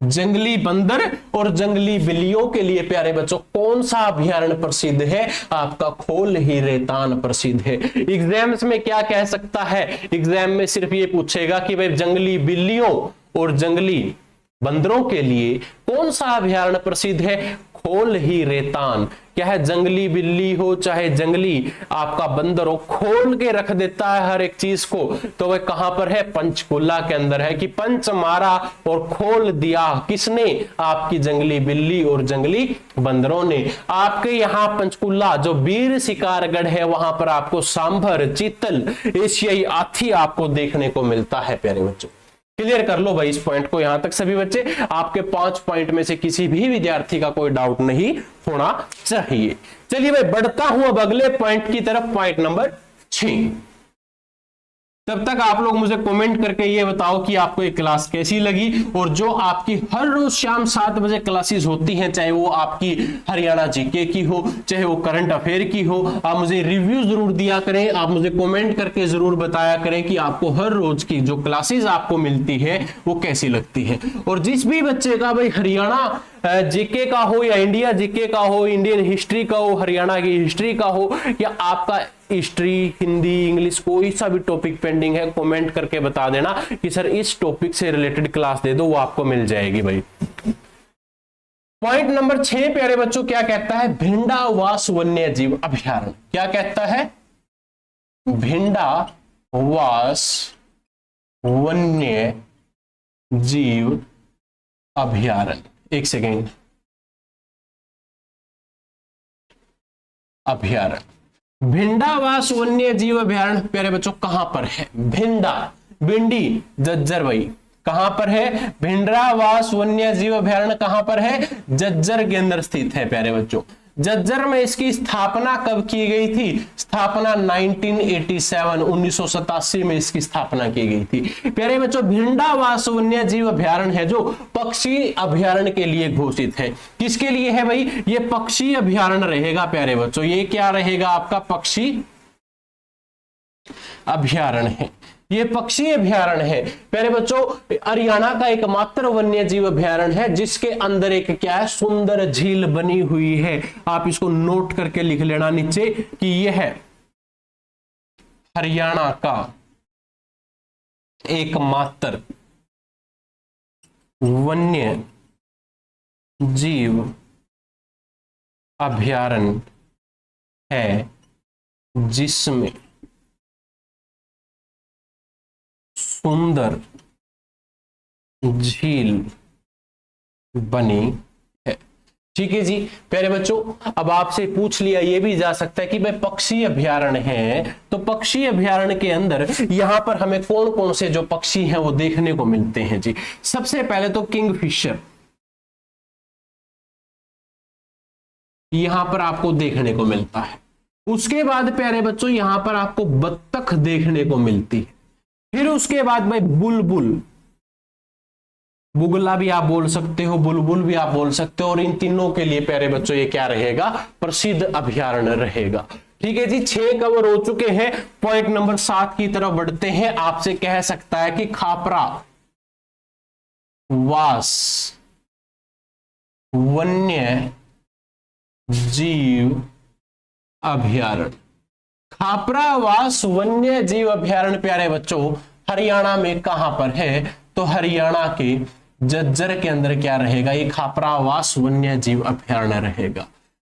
जंगली बंदर और जंगली बिल्लियों के लिए प्यारे बच्चों कौन सा अभयारण्य प्रसिद्ध है? आपका खोल ही रेतान प्रसिद्ध है। एग्जाम्स में क्या कह सकता है? एग्जाम में सिर्फ ये पूछेगा कि भाई जंगली बिल्लियों और जंगली बंदरों के लिए कौन सा अभयारण्य प्रसिद्ध है? खोल ही रेतान। क्या है? जंगली बिल्ली हो चाहे जंगली आपका बंदर हो, खोल के रख देता है हर एक चीज को। तो वह कहां पर है? पंचकुला के अंदर है। कि पंच मारा और खोल दिया किसने? आपकी जंगली बिल्ली और जंगली बंदरों ने। आपके यहां पंचकुला जो वीर शिकारगढ़ है वहां पर आपको सांभर, चीतल, एशियाई हाथी आपको देखने को मिलता है प्यारे बच्चों। क्लियर कर लो भाई इस पॉइंट को यहां तक सभी बच्चे। आपके 5 पॉइंट में से किसी भी विद्यार्थी का कोई डाउट नहीं होना चाहिए। चलिए भाई बढ़ता हूं अब अगले पॉइंट की तरफ, पॉइंट नंबर 6। तब तक आप लोग मुझे कमेंट करके ये बताओ कि आपको ये क्लास कैसी लगी। और जो आपकी हर रोज शाम 7 बजे क्लासेस होती हैं, चाहे वो आपकी हरियाणा जीके की हो, चाहे वो करंट अफेयर की हो, आप मुझे रिव्यू जरूर दिया करें। आप मुझे कमेंट करके जरूर बताया करें कि आपको हर रोज की जो क्लासेस आपको मिलती है वो कैसी लगती है। और जिस भी बच्चे का भाई हरियाणा जीके का हो या इंडिया जीके का हो, इंडियन हिस्ट्री का हो, हरियाणा की हिस्ट्री का हो, या आपका हिस्ट्री, हिंदी, इंग्लिश कोई सा भी टॉपिक पेंडिंग है, कमेंट करके बता देना कि सर इस टॉपिक से रिलेटेड क्लास दे दो, वो आपको मिल जाएगी भाई। पॉइंट नंबर 6 प्यारे बच्चों क्या कहता है? भिंडावास वन्य जीव अभयारण्य। क्या कहता है? भिंडावास वन्य जीव अभयारण्य। एक सेकेंड, अभयारण्य, भिंडावास वन्य जीव अभयारण्य प्यारे बच्चों कहां पर है? भिंडा, भिंडी, जज्जर भाई कहां पर है? भिंडावास वन्य जीव अभयारण्य कहां पर है? जज्जर के अंदर स्थित है प्यारे बच्चों। झज्जर में इसकी स्थापना कब की गई थी? स्थापना 1987 1987 में इसकी स्थापना की गई थी। प्यारे बच्चों, भिंडावास वन्य जीव अभयारण्य है जो पक्षी अभयारण्य के लिए घोषित है। किसके लिए है भाई? ये पक्षी अभयारण्य रहेगा प्यारे बच्चों। ये क्या रहेगा आपका? पक्षी अभयारण्य है। ये पक्षी अभयारण्य है प्यारे बच्चों। हरियाणा का एकमात्र वन्य जीव अभयारण्य है जिसके अंदर एक क्या है? सुंदर झील बनी हुई है। आप इसको नोट करके लिख लेना नीचे कि यह है हरियाणा का एकमात्र वन्य जीव अभयारण्य है जिसमें सुंदर झील बनी है। ठीक है जी प्यारे बच्चों, अब आपसे पूछ लिया ये भी जा सकता है कि भाई पक्षी अभयारण्य है, तो पक्षी अभयारण्य के अंदर यहां पर हमें कौन कौन से जो पक्षी हैं वो देखने को मिलते हैं जी। सबसे पहले तो किंगफिशर यहां पर आपको देखने को मिलता है। उसके बाद प्यारे बच्चों यहां पर आपको बत्तख देखने को मिलती है। फिर उसके बाद भाई बुलबुल, बुगला भी आप बोल सकते हो, बुलबुल भी आप बोल सकते हो, और इन तीनों के लिए प्यारे बच्चों ये क्या रहेगा? प्रसिद्ध अभयारण्य रहेगा। ठीक है जी, 6 कवर हो चुके हैं। पॉइंट नंबर 7 की तरफ बढ़ते हैं। आपसे कह सकता है कि खापरा वास वन्य जीव अभयारण्य। खापरावास वन्य जीव अभयारण्य प्यारे बच्चों हरियाणा में कहां पर है? तो हरियाणा के झज्जर के अंदर क्या रहेगा? ये खापरावास वन्य जीव अभयारण्य रहेगा।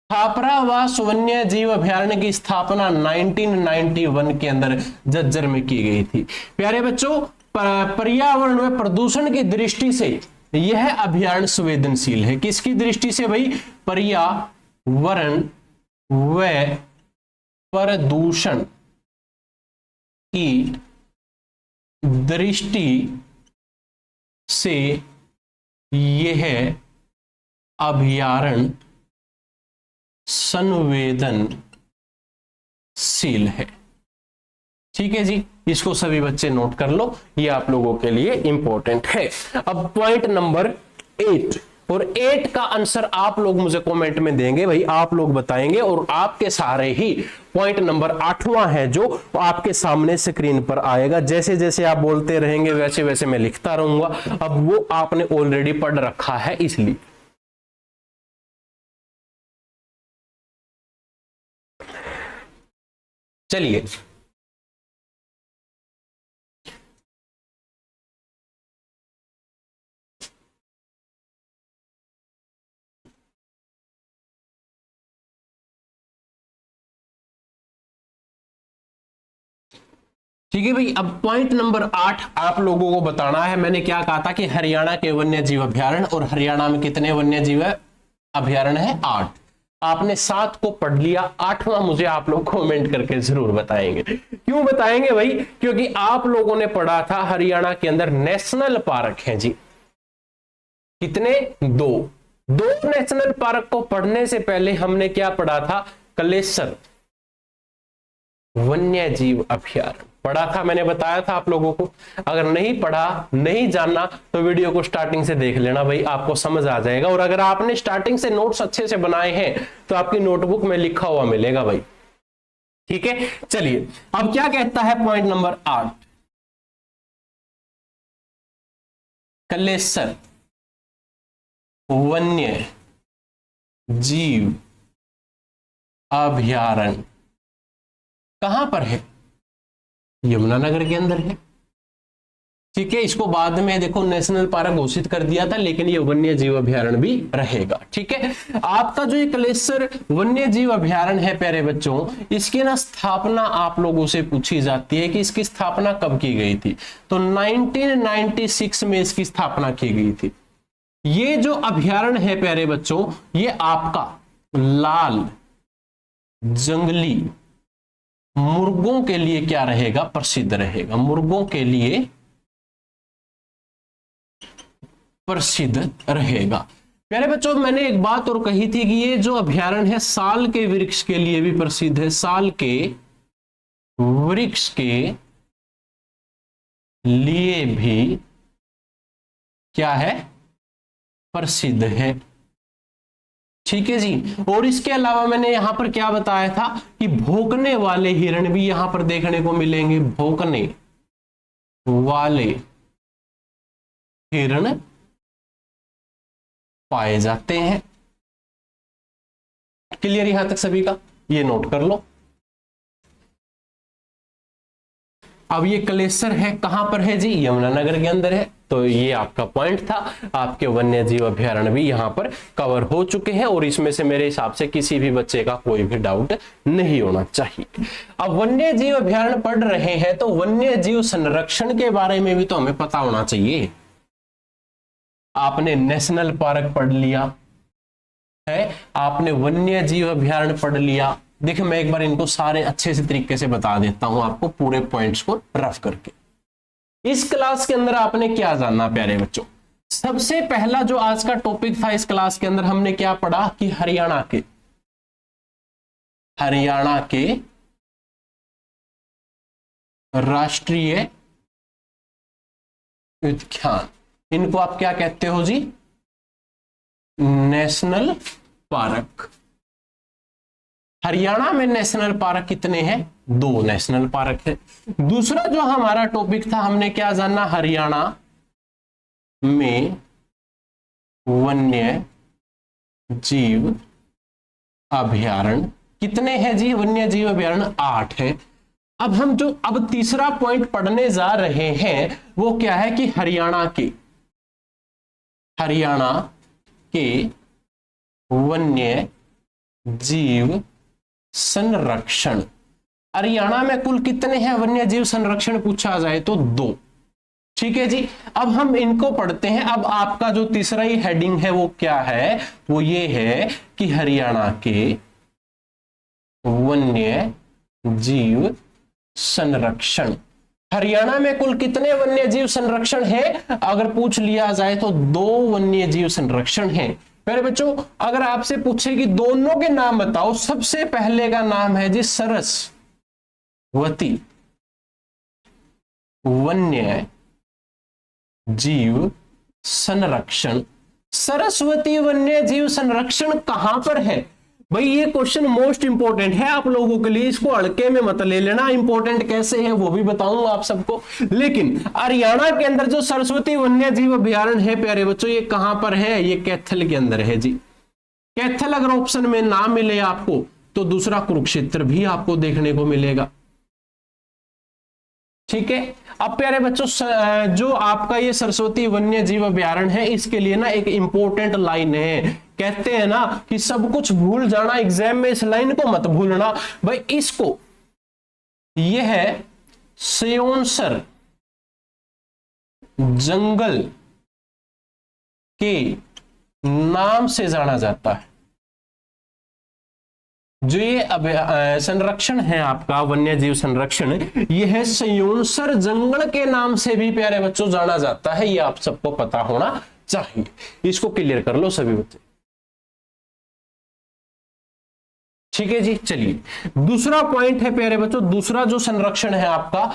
खापरावास वन्य जीव अभयारण्य की स्थापना 1991 के अंदर झज्जर में की गई थी। प्यारे बच्चों, पर्यावरण में प्रदूषण की दृष्टि से यह अभयारण्य संवेदनशील है। किसकी दृष्टि से भाई? पर्यावरण व प्रदूषण की दृष्टि से यह अभयारण्य संवेदनशील है। ठीक है जी, इसको सभी बच्चे नोट कर लो, ये आप लोगों के लिए इंपॉर्टेंट है। अब पॉइंट नंबर 8, और 8 का आंसर आप लोग मुझे कमेंट में देंगे भाई, आप लोग बताएंगे, और आपके सारे ही पॉइंट नंबर 8वां है जो आपके सामने स्क्रीन पर आएगा। जैसे जैसे आप बोलते रहेंगे वैसे वैसे मैं लिखता रहूंगा। अब वो आपने ऑलरेडी पढ़ रखा है इसलिए। चलिए ठीक है भाई, अब पॉइंट नंबर 8 आप लोगों को बताना है। मैंने क्या कहा था कि हरियाणा के वन्य जीव अभयारण्य, और हरियाणा में कितने वन्य जीव अभयारण्य है? 8। आपने 7 को पढ़ लिया, 8वां मुझे आप लोग कमेंट करके जरूर बताएंगे। क्यों बताएंगे भाई? क्योंकि आप लोगों ने पढ़ा था हरियाणा के अंदर नेशनल पार्क है जी। कितने? 2 नेशनल पार्क को पढ़ने से पहले हमने क्या पढ़ा था? कलेसर वन्य जीव अभयारण्य पढ़ा था, मैंने बताया था आप लोगों को। अगर नहीं पढ़ा, नहीं जानना, तो वीडियो को स्टार्टिंग से देख लेना भाई, आपको समझ आ जाएगा। और अगर आपने स्टार्टिंग से नोट्स अच्छे से बनाए हैं तो आपकी नोटबुक में लिखा हुआ मिलेगा भाई। ठीक है, चलिए अब क्या कहता है पॉइंट नंबर 8? कलेसर वन्य जीव अभयारण्य कहां पर है? यमुनानगर के अंदर है। ठीक है, इसको बाद में देखो नेशनल पार्क घोषित कर दिया था, लेकिन ये वन्य जीव अभयारण्य भी रहेगा। ठीक है, आपका जो ये कलेसर वन्य जीव अभयारण्य है प्यारे बच्चों, इसकी ना स्थापना आप लोगों से पूछी जाती है कि इसकी स्थापना कब की गई थी? तो 1996 में इसकी स्थापना की गई थी। ये जो अभयारण्य है प्यारे बच्चों, ये आपका लाल जंगली मुर्गों के लिए क्या रहेगा? प्रसिद्ध रहेगा। मुर्गों के लिए प्रसिद्ध रहेगा। प्यारे बच्चों, मैंने एक बात और कही थी कि ये जो अभयारण्य है साल के वृक्ष के लिए भी प्रसिद्ध है, साल के वृक्ष के लिए भी क्या है, प्रसिद्ध है। ठीक है जी। और इसके अलावा मैंने यहां पर क्या बताया था कि भौंकने वाले हिरण भी यहां पर देखने को मिलेंगे, भौंकने वाले हिरण पाए जाते हैं। क्लियर यहां तक सभी का, ये नोट कर लो। अब ये कलेसर है, कहां पर है जी, यमुनानगर के अंदर है। तो ये आपका पॉइंट था, आपके वन्य जीव अभयारण्य भी यहां पर कवर हो चुके हैं और इसमें से मेरे हिसाब से किसी भी बच्चे का कोई भी डाउट नहीं होना चाहिए। अब वन्य जीव अभयारण्य पढ़ रहे हैं तो वन्य जीव संरक्षण के बारे में भी तो हमें पता होना चाहिए। आपने नेशनल पार्क पढ़ लिया है, आपने वन्य जीव अभयारण्य पढ़ लिया। देखिए मैं एक बार इनको सारे अच्छे से तरीके से बता देता हूं आपको, पूरे पॉइंट्स को रफ करके। इस क्लास के अंदर आपने क्या जानना प्यारे बच्चों, सबसे पहला जो आज का टॉपिक था इस क्लास के अंदर हमने क्या पढ़ा कि हरियाणा के राष्ट्रीय उद्यान, इनको आप क्या कहते हो जी, नेशनल पार्क। हरियाणा में नेशनल पार्क कितने हैं, 2 नेशनल पार्क है। दूसरा जो हमारा टॉपिक था हमने क्या जाना, हरियाणा में वन्य जीव अभयारण्य कितने हैं जी, वन्य जीव अभयारण्य 8 है। अब तीसरा पॉइंट पढ़ने जा रहे हैं वो क्या है कि हरियाणा के वन्य जीव संरक्षण। हरियाणा में कुल कितने हैं वन्य जीव संरक्षण पूछा जाए तो 2। ठीक है जी। अब हम इनको पढ़ते हैं। अब आपका जो तीसरा ही हेडिंग है वो क्या है, वो ये है कि हरियाणा के वन्य जीव संरक्षण। हरियाणा में कुल कितने वन्य जीव संरक्षण है, अगर पूछ लिया जाए तो 2 वन्य जीव संरक्षण है। पहले बच्चों अगर आपसे पूछे कि दोनों के नाम बताओ, सबसे पहले का नाम है जी सरस्वती वन्य जीव संरक्षण। सरस्वती वन्य जीव संरक्षण कहां पर है भाई, ये क्वेश्चन मोस्ट इंपोर्टेंट है आप लोगों के लिए, इसको हल्के में मत ले लेना। इंपोर्टेंट कैसे है वो भी बताऊंगा आप सबको। लेकिन हरियाणा के अंदर जो सरस्वती वन्य जीव अभयारण्य है प्यारे बच्चों, ये कहां पर है, ये कैथल के अंदर है जी। कैथल अगर ऑप्शन में ना मिले आपको तो दूसरा कुरुक्षेत्र भी आपको देखने को मिलेगा। ठीक है। अब प्यारे बच्चों जो आपका ये सरस्वती वन्य जीव अभयारण्य है, इसके लिए ना एक इंपॉर्टेंट लाइन है। कहते हैं ना कि सब कुछ भूल जाना, एग्जाम में इस लाइन को मत भूलना भाई। इसको यह है स्योंसर जंगल के नाम से जाना जाता है। जो ये संरक्षण है आपका वन्य जीव संरक्षण, यह है स्योंसर जंगल के नाम से भी प्यारे बच्चों जाना जाता है। ये आप सबको पता होना चाहिए। इसको क्लियर कर लो सभी बच्चे। ठीक है जी। चलिए दूसरा पॉइंट है प्यारे बच्चों, दूसरा जो संरक्षण है आपका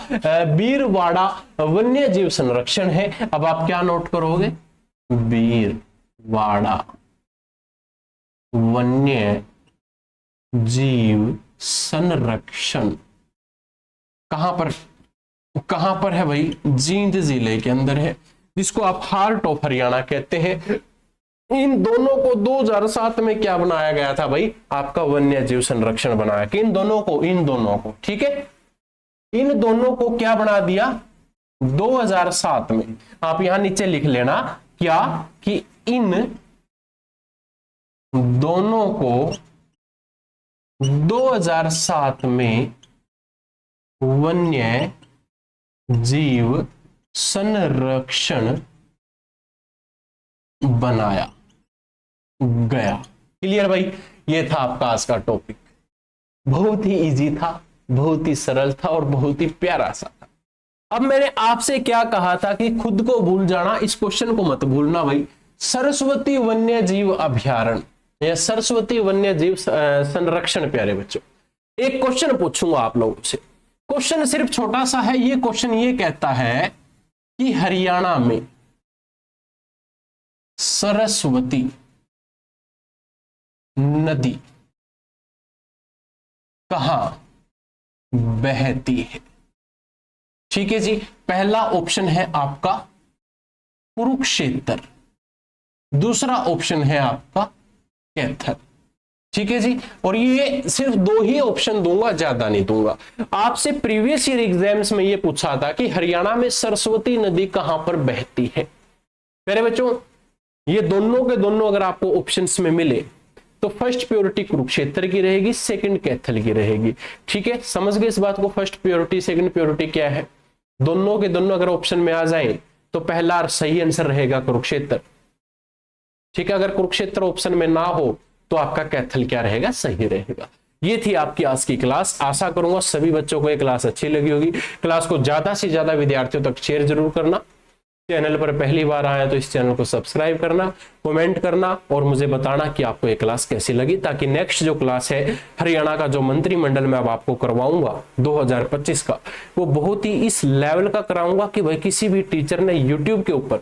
बीरवाड़ा वन्य जीव संरक्षण है। अब आप क्या नोट करोगे, बीरवाड़ा वन्य जीव संरक्षण कहां पर है भाई, जींद जिले के अंदर है, जिसको आप हार्ट ऑफ हरियाणा कहते हैं। इन दोनों को 2007 में क्या बनाया गया था भाई, आपका वन्य जीव संरक्षण बनाया। कि इन दोनों को ठीक है, इन दोनों को क्या बना दिया 2007 में। आप यहां नीचे लिख लेना क्या कि इन दोनों को 2007 में वन्य जीव संरक्षण बनाया गया। क्लियर भाई। ये था आपका आज का टॉपिक। बहुत ही इजी था, बहुत ही सरल था और बहुत ही प्यारा सा था। अब मैंने आपसे क्या कहा था कि खुद को भूल जाना, इस क्वेश्चन को मत भूलना भाई। सरस्वती वन्य जीव अभयारण्य या सरस्वती वन्य जीव संरक्षण। प्यारे बच्चों, एक क्वेश्चन पूछूंगा आप लोगों से। क्वेश्चन सिर्फ छोटा सा है। ये क्वेश्चन ये कहता है कि हरियाणा में सरस्वती नदी कहां बहती है? ठीक है जी, पहला ऑप्शन है आपका कुरुक्षेत्र, दूसरा ऑप्शन है आपका कैथल। ठीक है जी, और ये सिर्फ 2 ही ऑप्शन दूंगा, ज्यादा नहीं दूंगा। आपसे प्रीवियस ईयर एग्जाम्स में ये पूछा था कि हरियाणा में सरस्वती नदी कहां पर बहती है। प्यारे बच्चों, ये दोनों के दोनों अगर आपको ऑप्शंस में मिले तो फर्स्ट प्योरिटी कुरुक्षेत्र की रहेगी, सेकंड कैथल की रहेगी। ठीक है, समझ गए इस बात को? फर्स्ट प्योरिटी सेकंड प्योरिटी क्या है? दोनों के दोनों अगर ऑप्शन में आ जाए तो पहला सही आंसर रहेगा कुरुक्षेत्र। ठीक है, अगर कुरुक्षेत्र ऑप्शन में ना हो तो आपका कैथल क्या रहेगा? सही रहेगा। ये थी आपकी आज की क्लास। आशा करूंगा सभी बच्चों को ये क्लास अच्छी लगी होगी। क्लास को ज्यादा से ज्यादा विद्यार्थियों तक शेयर जरूर करना। चैनल पर पहली बार आया तो इस चैनल को सब्सक्राइब करना, कमेंट करना और मुझे बताना कि आपको ये क्लास कैसी लगी, ताकि नेक्स्ट जो क्लास है हरियाणा का जो मंत्रिमंडल में अब आपको करवाऊंगा 2025 का, वो बहुत ही इस लेवल का कराऊंगा कि भाई किसी भी टीचर ने यूट्यूब के ऊपर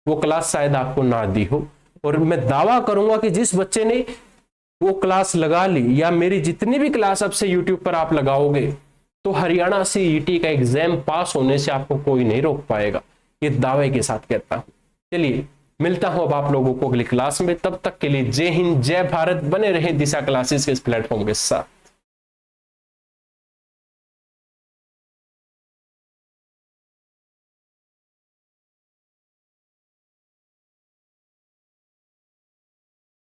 वो क्लास शायद आपको ना दी हो। और मैं दावा करूंगा कि जिस बच्चे ने वो क्लास लगा ली या मेरी जितनी भी क्लास अब से यूट्यूब पर आप लगाओगे तो हरियाणा CET का एग्जाम पास होने से आपको कोई नहीं रोक पाएगा, ये दावे के साथ कहता हूं। चलिए, मिलता हूं अब आप लोगों को अगली क्लास में। तब तक के लिए जय हिंद, जय भारत। बने रहे दिशा क्लासेस के इस प्लेटफॉर्म के साथ।